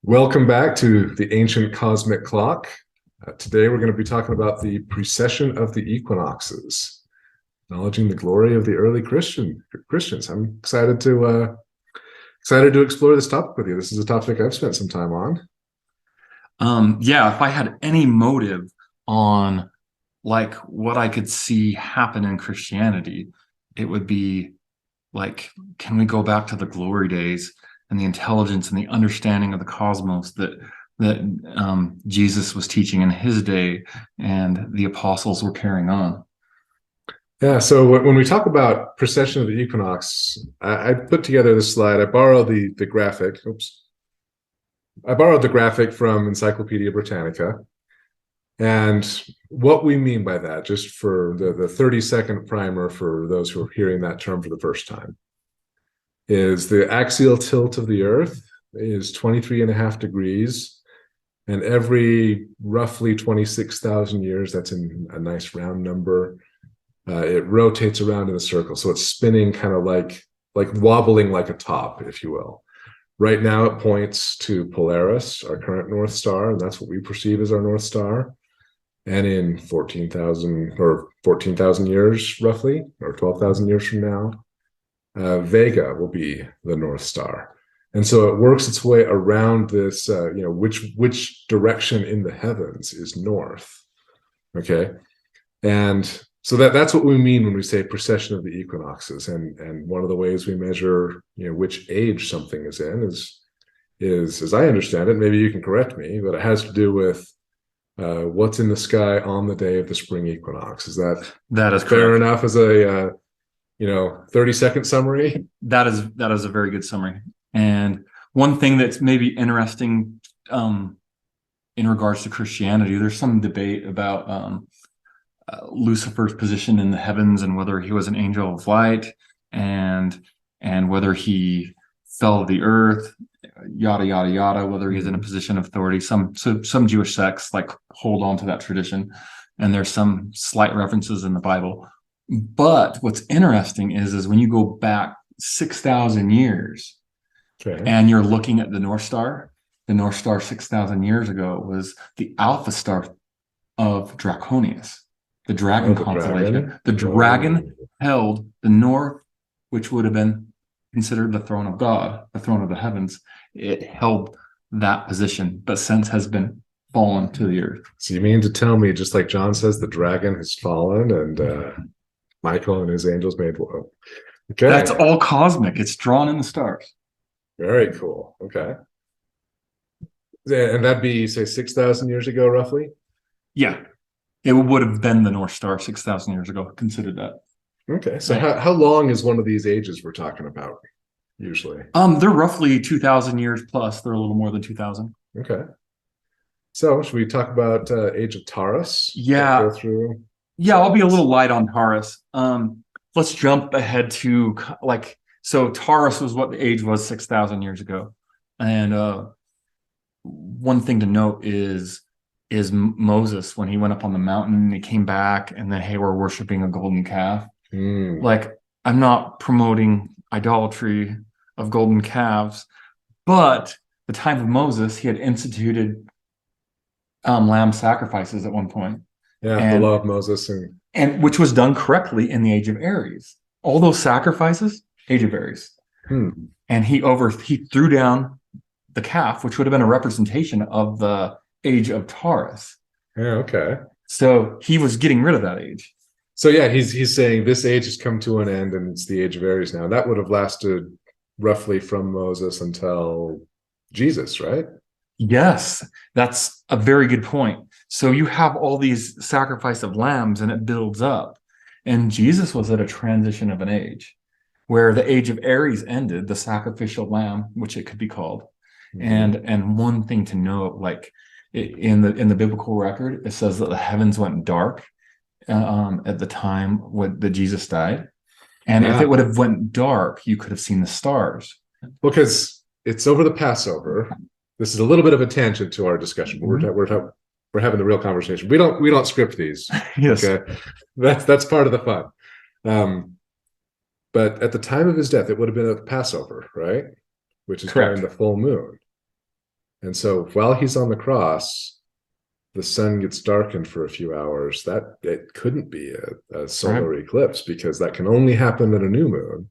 Welcome back to the Ancient Cosmic Clock. Today we're going to be talking about the precession of the equinoxes, acknowledging the glory of the early Christians. I'm excited to explore this topic with you. This is a topic I've spent some time on. Yeah, if I had any motive on like what I could see happen in Christianity, it would be like, can we go back to the glory days and the intelligence and the understanding of the cosmos that Jesus was teaching in his day and the apostles were carrying on? Yeah, so when we talk about precession of the equinox, I put together this slide. I borrowed the graphic. Oops. I borrowed the graphic from Encyclopedia Britannica. And what we mean by that, just for the 30-second primer for those who are hearing that term for the first time, is the axial tilt of the Earth is 23.5 degrees. And every roughly 26,000 years, that's in a nice round number, it rotates around in a circle. So it's spinning kind of like wobbling like a top, if you will. Right now, it points to Polaris, our current North Star, and that's what we perceive as our North Star. And in 14,000 years, roughly, or 12,000 years from now, Vega will be the North Star. And so it works its way around this, which direction in the heavens is north. Okay. And so that's what we mean when we say precession of the equinoxes. And one of the ways we measure, which age something is in is, as I understand it, maybe you can correct me, but it has to do with what's in the sky on the day of the spring equinox. Is that fair correct. enough as a 30-second summary? That is a very good summary. And one thing that's maybe interesting in regards to Christianity, there's some debate about Lucifer's position in the heavens and whether he was an angel of light and whether he fell to the earth, yada yada yada, whether he's in a position of authority. Some Jewish sects like hold on to that tradition, and there's some slight references in the Bible. But what's interesting is when you go back 6,000 years, okay, and you're looking at the North Star 6,000 years ago was the Alpha Star of Draconius, the dragon constellation. The dragon held the north, which would have been considered the throne of God, the throne of the heavens. It held that position, but since has been fallen to the earth. So you mean to tell me, just like John says, the dragon has fallen and Michael and his angels made war? Okay. That's all cosmic. It's drawn in the stars. Very cool. Okay. And that'd be, say, 6,000 years ago, roughly? Yeah. It would have been the North Star 6,000 years ago. Consider that. Okay. So how long is one of these ages we're talking about, usually? They're roughly 2,000 years plus. They're a little more than 2,000. Okay. So should we talk about Age of Taurus? Yeah. Go through? Yeah, I'll be a little light on Taurus. Let's jump ahead to so Taurus was what the age was 6,000 years ago. And one thing to note is Moses, when he went up on the mountain, he came back and then, hey, we're worshiping a golden calf. Like, I'm not promoting idolatry of golden calves, but the time of Moses, he had instituted lamb sacrifices at one point. Yeah, the law of Moses, and which was done correctly in the Age of Aries. All those sacrifices, Age of Aries. And he threw down the calf, which would have been a representation of the age of Taurus. Yeah, okay. So he was getting rid of that age. So yeah, he's saying this age has come to an end and it's the Age of Aries now. That would have lasted roughly from Moses until Jesus, right? Yes, that's a very good point. So you have all these sacrifice of lambs and it builds up. And Jesus was at a transition of an age where the Age of Aries ended, the sacrificial lamb, which it could be called. And one thing to note, like in the biblical record, it says that the heavens went dark at the time when Jesus died. And if it would have went dark, you could have seen the stars. Because it's over the Passover. This is a little bit of a tangent to our discussion, but we're having the real conversation. We don't script these. Yes. Okay. That's part of the fun. But at the time of his death, it would have been at the Passover, right? Which is during the full moon. And so while he's on the cross, the sun gets darkened for a few hours. That it couldn't be a solar eclipse, because that can only happen at a new moon.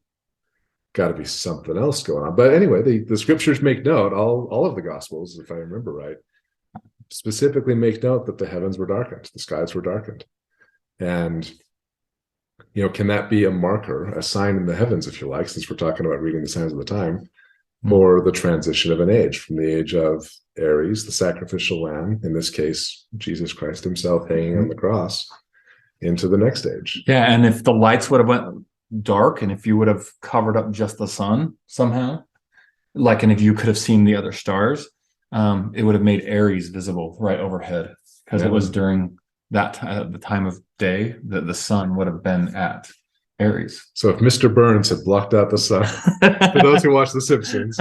Got to be something else going on. But anyway, the scriptures make note, all of the gospels, if I remember right, specifically make note that the heavens were darkened, the skies were darkened. And can that be a marker, a sign in the heavens, if you like, since we're talking about reading the signs of the time, for the transition of an age, from the age of Aries, the sacrificial lamb, in this case, Jesus Christ himself hanging on the cross, into the next age. Yeah, and if the lights would have went dark, and if you would have covered up just the sun somehow, and if you could have seen the other stars, it would have made Aries visible right overhead, because it was during that the time of day that the sun would have been at Aries. So if Mr. Burns had blocked out the sun, for those who watch The Simpsons.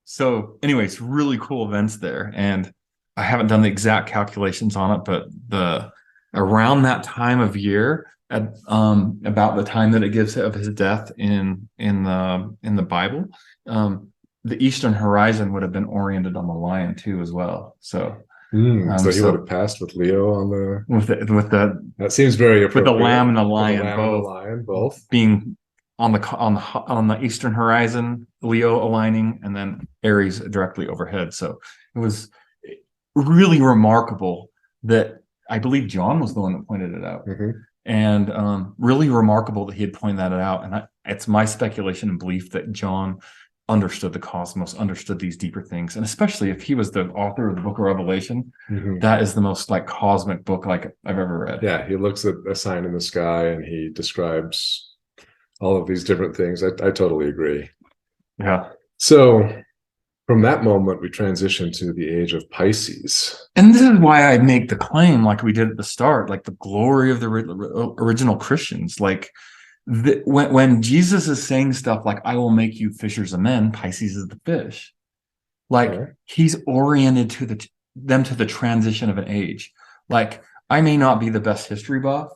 So anyways, really cool events there. And I haven't done the exact calculations on it, but around that time of year, at about the time that it gives of his death in the Bible, the eastern horizon would have been oriented on the lion too as well. So so he would have passed with Leo on the that seems very appropriate. With the lamb and the lion, both being on the eastern horizon, Leo aligning, and then Aries directly overhead. So it was really remarkable that I believe John was the one that pointed it out. And really remarkable that he had pointed that out. And it's my speculation and belief that John understood the cosmos, understood these deeper things. And especially if he was the author of the book of Revelation, that is the most cosmic book I've ever read. Yeah, he looks at a sign in the sky and he describes all of these different things. I totally agree. Yeah. So from that moment, we transition to the age of Pisces. And this is why I make the claim, like we did at the start, the glory of the original Christians. When Jesus is saying stuff like, I will make you fishers of men, Pisces is the fish. He's oriented to them to the transition of an age. I may not be the best history buff,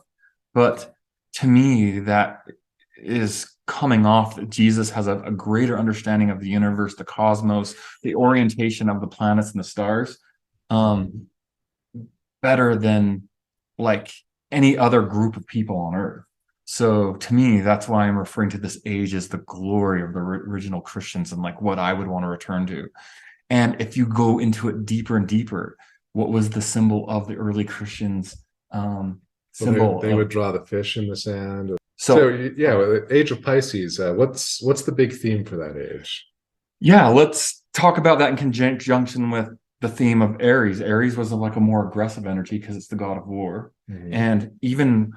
but to me, that is coming off that Jesus has a greater understanding of the universe, the cosmos, the orientation of the planets and the stars, better than any other group of people on Earth. So to me, that's why I'm referring to this age as the glory of the original Christians and what I would want to return to. And if you go into it deeper and deeper, what was the symbol of the early Christians? They would draw the fish in the sand. So yeah, age of Pisces. What's the big theme for that age? Yeah, let's talk about that in conjunction with the theme of Aries. Aries was a more aggressive energy because it's the god of war. And even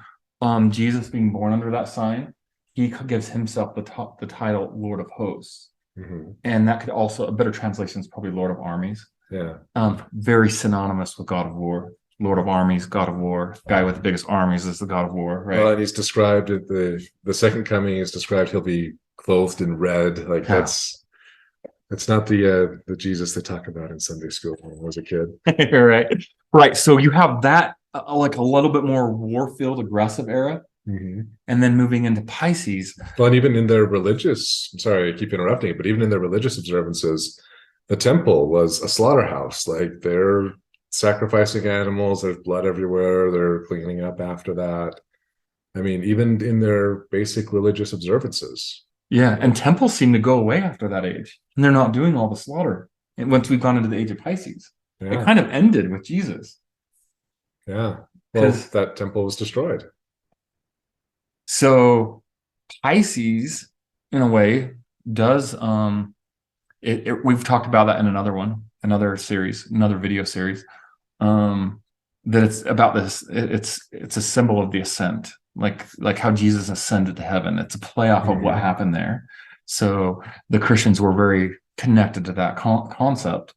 Jesus being born under that sign, he gives himself the title Lord of Hosts. And that could also, a better translation is probably Lord of Armies. Yeah. Very synonymous with God of War. Lord of Armies, God of War. Guy with the biggest armies is the God of War, right? Well, and he's described at the second coming is described, he'll be clothed in red. That's not the Jesus they talk about in Sunday school when I was a kid. Right. So you have that a little bit more war-filled, aggressive era. And then moving into Pisces. Well, and even in their religious, sorry, I keep interrupting, but even in their religious observances, the temple was a slaughterhouse. They're sacrificing animals, there's blood everywhere, they're cleaning up after that. I mean, even in their basic religious observances. Yeah, and temples seem to go away after that age. And they're not doing all the slaughter. And once we've gone into the age of Pisces, it kind of ended with Jesus. Yeah, well, that temple was destroyed. So Pisces, in a way, does we've talked about that in another series, another video series, that it's about this. It's a symbol of the ascent, like how Jesus ascended to heaven. It's a playoff of what happened there. So the Christians were very connected to that concept,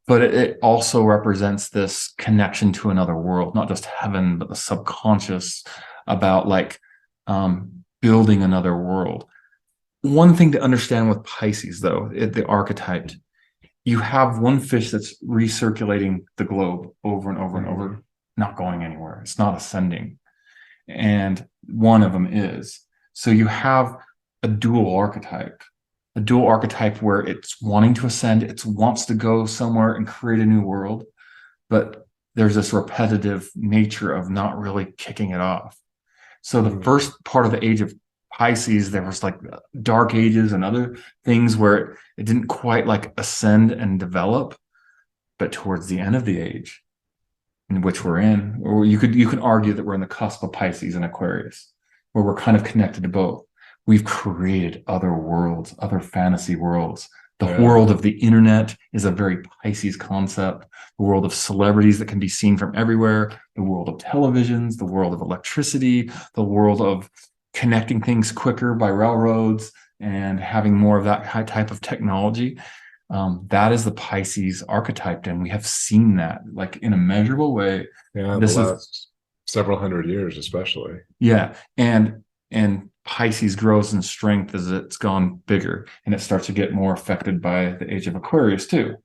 but it also represents this connection to another world, not just heaven, but the subconscious about building another world. One thing to understand with Pisces, though, the archetype, you have one fish that's recirculating the globe over and over and over, not going anywhere. It's not ascending. And one of them is. So you have a dual archetype. a dual archetype where it's wanting to ascend, it wants to go somewhere and create a new world, but there's this repetitive nature of not really kicking it off. So the first part of the age of Pisces, there was like dark ages and other things where it didn't quite like ascend and develop. But towards the end of the age in which we're in, or you can argue that we're in the cusp of Pisces and Aquarius, where we're kind of connected to both. We've created other worlds, other fantasy worlds. The world of the internet is a very Pisces concept. The world of celebrities that can be seen from everywhere, the world of televisions, the world of electricity, the world of connecting things quicker by railroads and having more of that high type of technology. That is the Pisces archetype, and we have seen that like in a measurable way. Yeah, this the last several hundred years, especially. Yeah, and Pisces grows in strength as it's gone bigger, and it starts to get more affected by the Age of Aquarius too.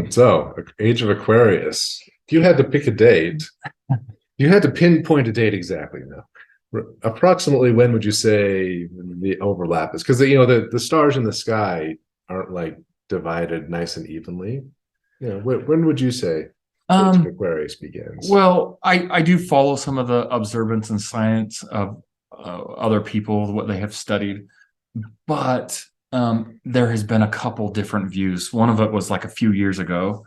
So, Age of Aquarius. If you had to pick a date, you had to pinpoint a date exactly now. Approximately when would you say the overlap is? Because the stars in the sky aren't like divided nice and evenly. When would you say Age of Aquarius begins? Well, I do follow some of the observance and science of other people, what they have studied, but there has been a couple different views. One of it was like a few years ago,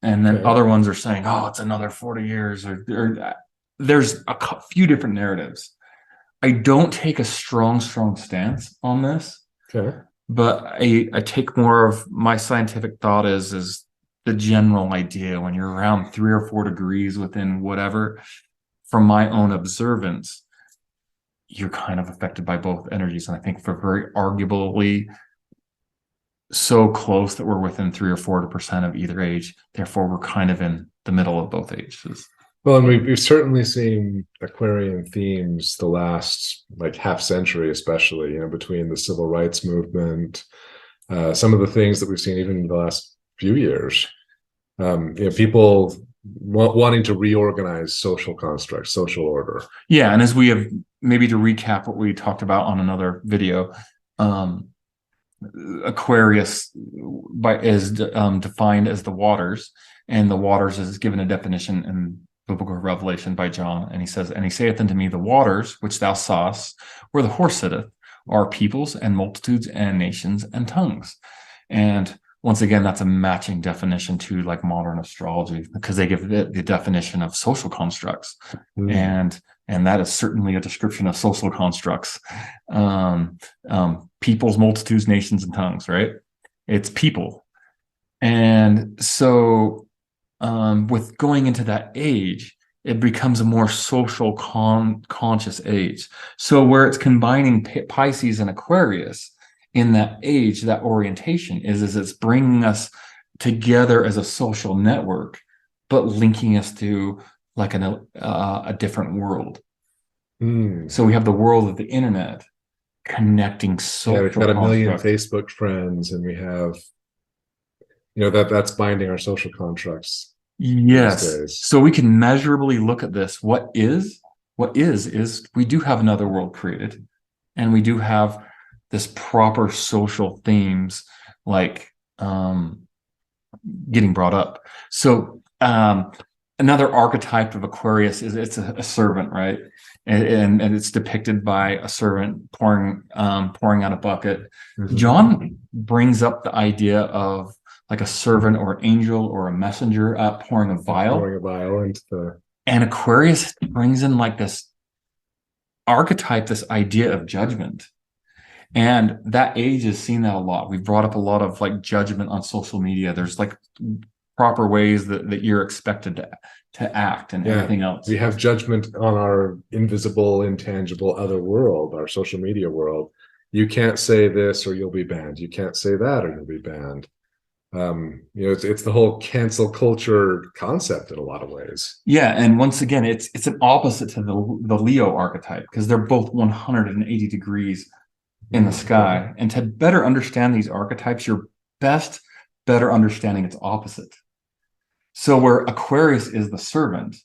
and then other ones are saying, oh, it's another 40 years, or there's a few different narratives. I don't take a strong stance on this. Okay. But I take more of my scientific thought is the general idea when you're around 3 or 4 degrees within whatever, from my own observance, you're kind of affected by both energies. And I think for very arguably so close that we're within 3 or 4% of either age. Therefore, we're kind of in the middle of both ages. Well, and we've certainly seen Aquarian themes the last like half century, especially, between the civil rights movement, some of the things that we've seen even in the last few years, people wanting to reorganize social constructs, social order. Yeah, and as we have, maybe to recap what we talked about on another video, Aquarius is defined as the waters, and the waters is given a definition in biblical revelation by John, and he says, and he saith unto me, the waters which thou sawest where the horse sitteth are peoples and multitudes and nations and tongues. And once again, that's a matching definition to like modern astrology, because they give it the definition of social constructs. And that is certainly a description of social constructs. Peoples, multitudes, nations, and tongues, right? It's people. And so with going into that age, it becomes a more social conscious age. So where it's combining Pisces and Aquarius in that age, that orientation is it's bringing us together as a social network, but linking us to like a different world. So we have the world of the internet connecting social. We've got a million Facebook friends, and we have, that's binding our social constructs. Yes. So we can measurably look at this. What is we do have another world created, and we do have this proper social themes like getting brought up. So another archetype of Aquarius is it's a servant, right? And it's depicted by a servant pouring out a bucket. John brings up the idea of like a servant or an angel or a messenger pouring a vial. Into the... And Aquarius brings in like this archetype, this idea of judgment. And that age has seen that a lot. We've brought up a lot of like judgment on social media. There's like proper ways that you're expected to act and everything else. We have judgment on our invisible, intangible other world, our social media world. You can't say this or you'll be banned. You can't say that or you'll be banned. It's the whole cancel culture concept in a lot of ways. Yeah, and once again, it's an opposite to the Leo archetype, because they're both 180 degrees in the sky. And to better understand these archetypes, you're better understanding its opposite. So where Aquarius is the servant,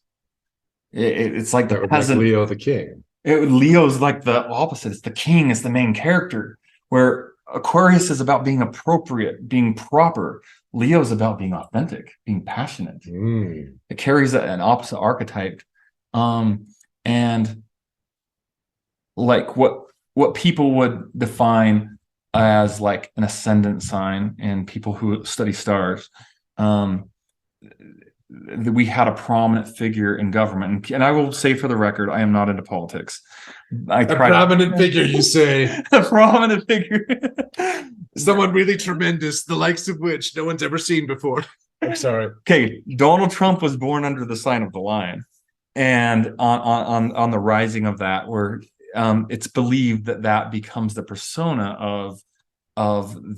it's like the peasant. Like Leo the king. Leo's like the opposite. It's the king. It's the main character. Where Aquarius is about being appropriate, being proper. Leo is about being authentic, being passionate. It carries an opposite archetype. And like what people would define as like an ascendant sign, and people who study stars, we had a prominent figure in government. And I will say for the record, I am not into politics. A prominent figure, you say? A prominent figure. Someone really tremendous, the likes of which no one's ever seen before. I'm sorry. Okay, Donald Trump was born under the sign of the lion, and on the rising of that, where it's believed that becomes the persona of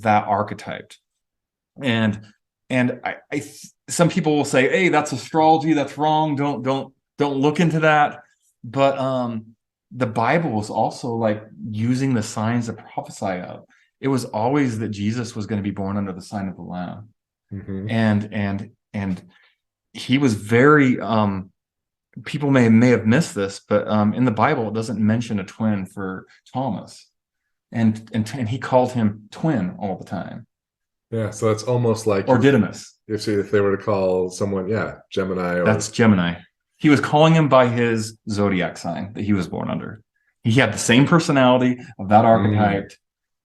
that archetype. And I some people will say, hey, that's astrology, that's wrong, don't look into that. But the Bible was also like using the signs to prophesy of. It was always that Jesus was going to be born under the sign of the Lamb. And he was very people may have missed this, but in the Bible it doesn't mention a twin for Thomas, and he called him twin all the time. Yeah, so it's almost like Didymus. If they were to call someone, Gemini. That's Gemini. He was calling him by his zodiac sign that he was born under. He had the same personality of that archetype.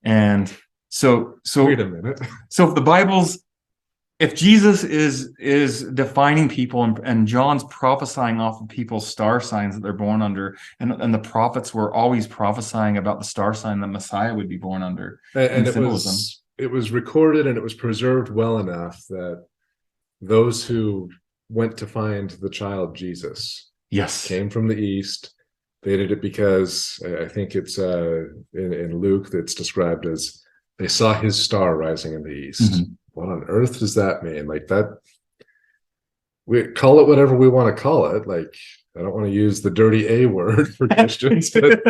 And so wait a minute. So if Jesus is defining people, and John's prophesying off of people's star signs that they're born under, and the prophets were always prophesying about the star sign that Messiah would be born under. And it was recorded and it was preserved well enough that those who went to find the child Jesus came from the east. They did it because I think it's in Luke that's described as they saw his star rising in the east. What on earth does that mean? Like that, we call it whatever we want to call it. Like, I don't want to use the dirty A word for Christians, but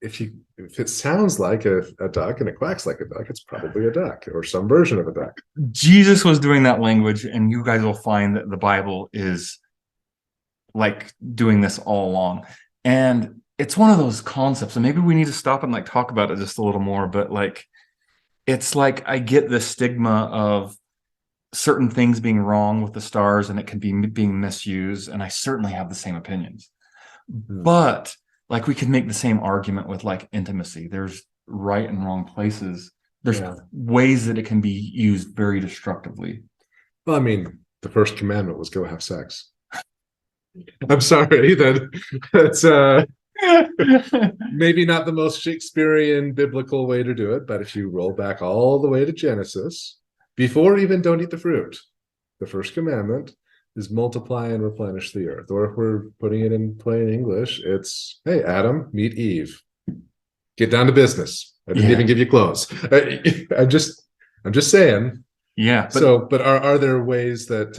if it sounds like a duck and it quacks like a duck, it's probably a duck or some version of a duck. Jesus was doing that language, and you guys will find that the Bible is like doing this all along. And it's one of those concepts, and maybe we need to stop and like talk about it just a little more, but like, it's like I get the stigma of certain things being wrong with the stars, and it can be being misused, and I certainly have the same opinions. But like, we could make the same argument with like intimacy. There's right and wrong places. There's ways that it can be used very destructively. Well, I mean, the first commandment was go have sex. I'm sorry, that's maybe not the most Shakespearean biblical way to do it, but if you roll back all the way to Genesis, before even don't eat the fruit, the first commandment is multiply and replenish the earth. Or if we're putting it in plain English, it's, hey, Adam, meet Eve. Get down to business. I didn't even give you clothes. I'm just saying. Yeah. But are there ways that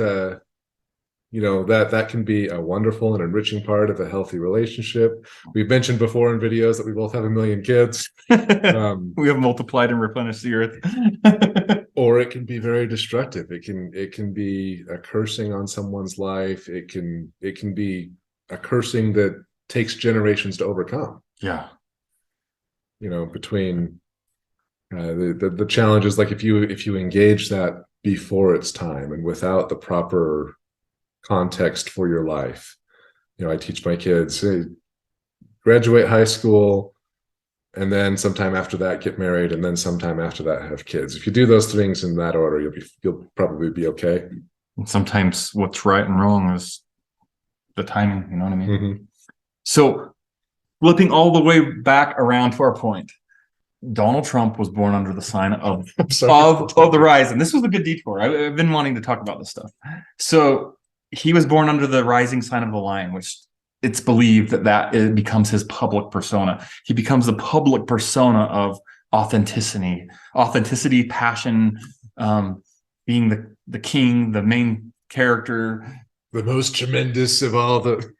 that can be a wonderful and enriching part of a healthy relationship? We've mentioned before in videos that we both have 1 million kids. We have multiplied and replenished the earth. Or it can be very destructive. It can be a cursing on someone's life. It can be a cursing that takes generations to overcome. Yeah. Between the challenges, like if you engage that before its time and without the proper context for your life. I teach my kids, hey, graduate high school, and then sometime after that get married, and then sometime after that have kids. If you do those things in that order, you'll probably be okay. And sometimes what's right and wrong is the timing, you know what I mean? So flipping all the way back around to our point, Donald Trump was born under the sign of the rising. This was a good detour. I've been wanting to talk about this stuff. So he was born under the rising sign of the lion, which it's believed that it becomes his public persona. He becomes the public persona of authenticity, passion, being the king, the main character, the most tremendous of all the.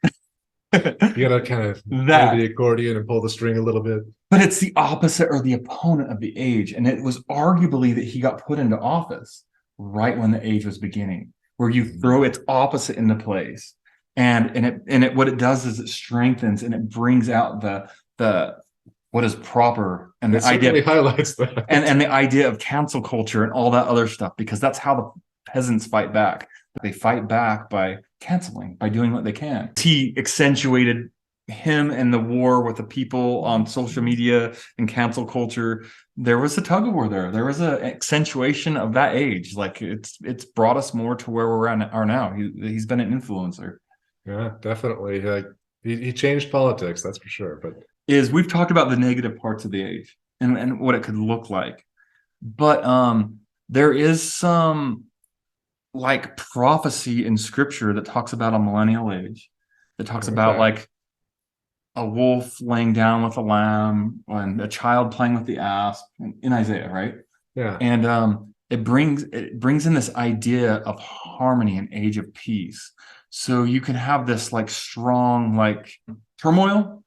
You gotta kind of play the accordion and pull the string a little bit. But it's the opposite, or the opponent of the age, and it was arguably that he got put into office right when the age was beginning, where you throw its opposite into place, and what it does is it strengthens and it brings out the what is proper, and It the idea certainly highlights that. and the idea of cancel culture and all that other stuff, because that's how the peasants fight back. They fight back by canceling, by doing what they can. He accentuated him and the war with the people on social media and cancel culture. There was a tug of war there. There was an accentuation of that age. Like it's brought us more to where are now. He's been an influencer. Yeah, definitely. Like he changed politics, that's for sure. But We've talked about the negative parts of the age and what it could look like. But there is some like prophecy in scripture that talks about a millennial age, that talks about like a wolf laying down with a lamb and a child playing with the asp in Isaiah, right? Yeah. And it brings in this idea of harmony and age of peace. So you can have this like strong like turmoil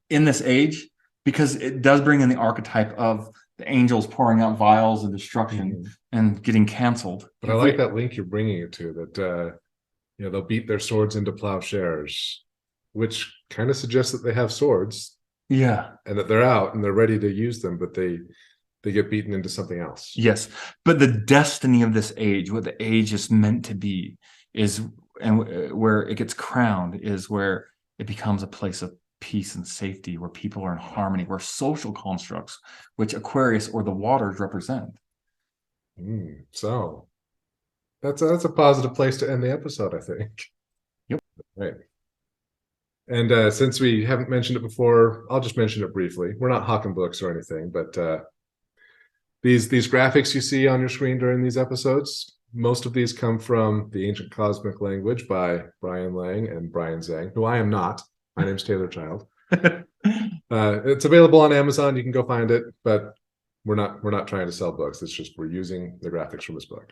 in this age, because it does bring in the archetype of the angels pouring out vials and destruction and getting canceled. But I like that link you're bringing it to, that they'll beat their swords into plowshares, which kind of suggests that they have swords. Yeah. And that they're out and they're ready to use them, but they get beaten into something else. Yes. But the destiny of this age, what the age is meant to be, is, and where it gets crowned, is where it becomes a place of peace and safety, where people are in harmony, where social constructs, which Aquarius or the waters represent. So that's a positive place to end the episode, I think. Yep. Right. And since we haven't mentioned it before, I'll just mention it briefly. We're not hawking books or anything, but these graphics you see on your screen during these episodes, most of these come from The Ancient Cosmic Language by Brian Lang and Brian Zhang, who I am not. My name's Taylor Child. It's available on Amazon. You can go find it, but we're not trying to sell books. It's just we're using the graphics from this book.